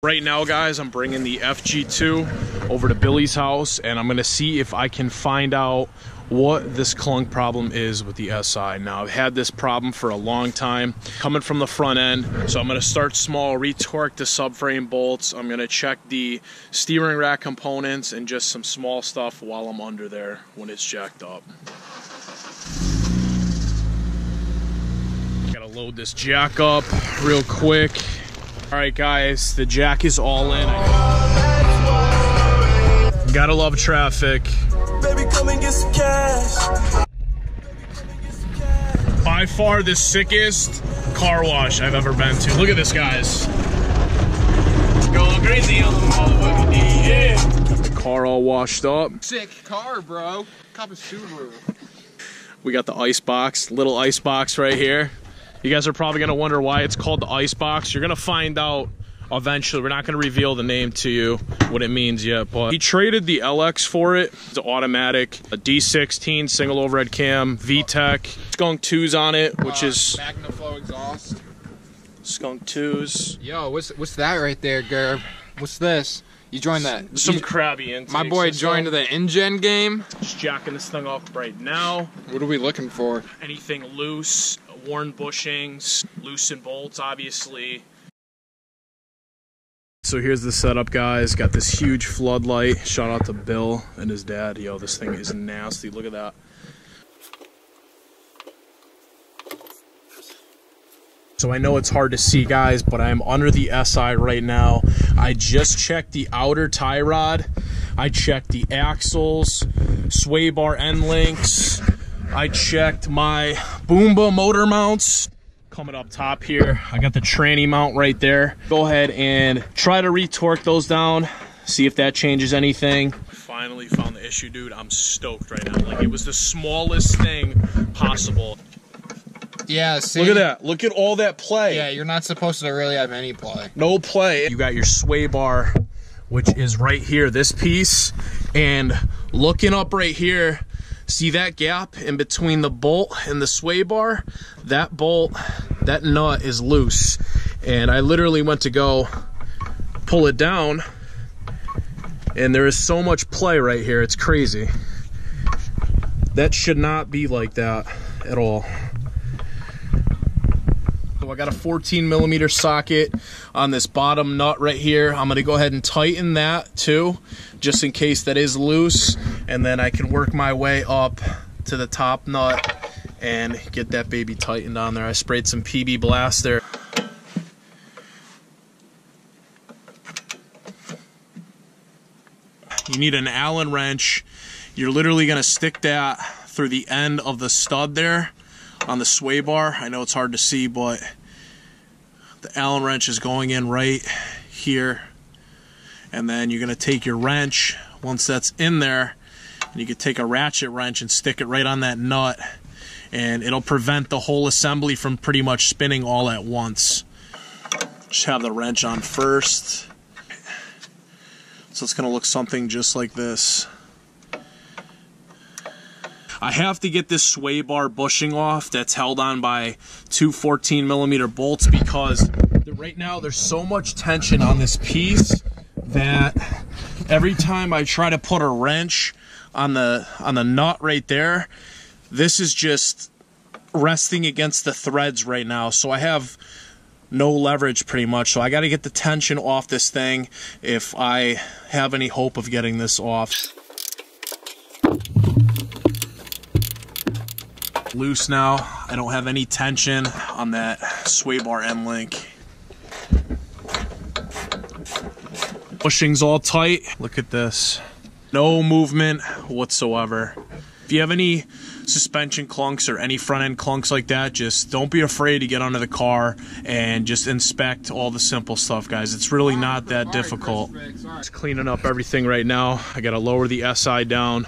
Right now, guys, I'm bringing the FG2 over to Billy's house, and I'm gonna see if I can find out what this clunk problem is with the SI. Now, I've had this problem for a long time, coming from the front end, so I'm gonna start small, retorque the subframe bolts. I'm gonna check the steering rack components and just some small stuff while I'm under there when it's jacked up. Gotta load this jack up real quick. All right, guys, the jack is all in. Gotta love traffic. Baby, come and get some cash. By far the sickest car wash I've ever been to. Look at this, guys. Going crazy on the motherfucking D, yeah. Got the car all washed up. Sick car, bro. Cop a Subaru. We got the ice box, little ice box right here. You guys are probably gonna wonder why it's called the ice box. You're gonna find out eventually. We're not gonna reveal the name to you, what it means yet, but he traded the LX for it. It's automatic, a D16 single overhead cam, VTEC, Skunk 2s on it, which is MagnaFlow exhaust. Skunk 2s. Yo, what's that right there, Gerb? What's this? You joined that? Some crabby intakes. My boy joined the InGen game. Just jacking this thing off right now. What are we looking for? Anything loose, worn bushings, loosened bolts, obviously. So here's the setup, guys. Got this huge floodlight. Shout out to Bill and his dad. Yo, this thing is nasty. Look at that. So I know it's hard to see, guys, but I'm under the SI right now. I just checked the outer tie rod. I checked the axles, sway bar end links. I checked my Boomba motor mounts. Coming up top here, I got the tranny mount right there. Go ahead and try to retorque those down, see if that changes anything. Finally found the issue, dude. I'm stoked right now. Like, it was the smallest thing possible. Yeah, see? Look at that. Look at all that play. Yeah, you're not supposed to really have any play. No play. You got your sway bar, which is right here, this piece. And looking up right here, see that gap in between the bolt and the sway bar? That bolt, that nut is loose. And I literally went to go pull it down, and there is so much play right here, it's crazy. That should not be like that at all. So I got a 14mm socket on this bottom nut right here. I'm gonna go ahead and tighten that too, just in case that is loose, and then I can work my way up to the top nut and get that baby tightened on there. I sprayed some PB Blast there. You need an Allen wrench. You're literally gonna stick that through the end of the stud there on the sway bar. I know it's hard to see, but the Allen wrench is going in right here. And then you're gonna take your wrench, once that's in there, and you can take a ratchet wrench and stick it right on that nut, and it'll prevent the whole assembly from pretty much spinning all at once. Just have the wrench on first. So it's gonna look something just like this. I have to get this sway bar bushing off that's held on by two 14mm bolts, because right now there's so much tension on this piece that every time I try to put a wrench on the nut right there, this is just resting against the threads right now. So I have no leverage pretty much. So I got to get the tension off this thing if I have any hope of getting this off. Loose now. I don't have any tension on that sway bar end link. Bushing's all tight. Look at this. No movement whatsoever. If you have any suspension clunks or any front end clunks like that, just don't be afraid to get under the car and just inspect all the simple stuff, guys. It's really not that difficult. Just cleaning up everything right now. I gotta lower the SI down.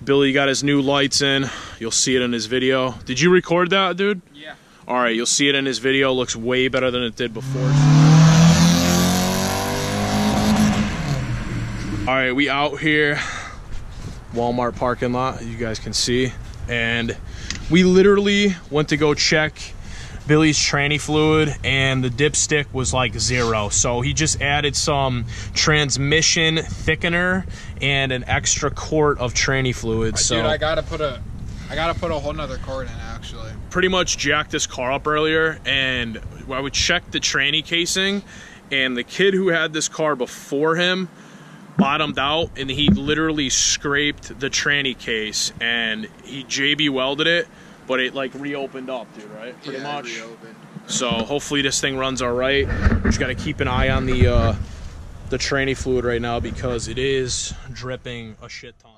Billy got his new lights in. You'll see it in his video. Did you record that, dude? Yeah. All right, you'll see it in his video. Looks way better than it did before. All right, we out here, Walmart parking lot, you guys can see, and we literally went to go check Billy's tranny fluid, and the dipstick was like 0. So he just added some transmission thickener and an extra quart of tranny fluid. So dude, I gotta put a whole nother quart in actually. Pretty much jacked this car up earlier, and I would check the tranny casing, and the kid who had this car before him bottomed out, and he literally scraped the tranny case, and he JB welded it, but it like reopened up, dude, right? Pretty much. Reopened. So hopefully this thing runs all right. Just got to keep an eye on the tranny fluid right now because it is dripping a shit ton.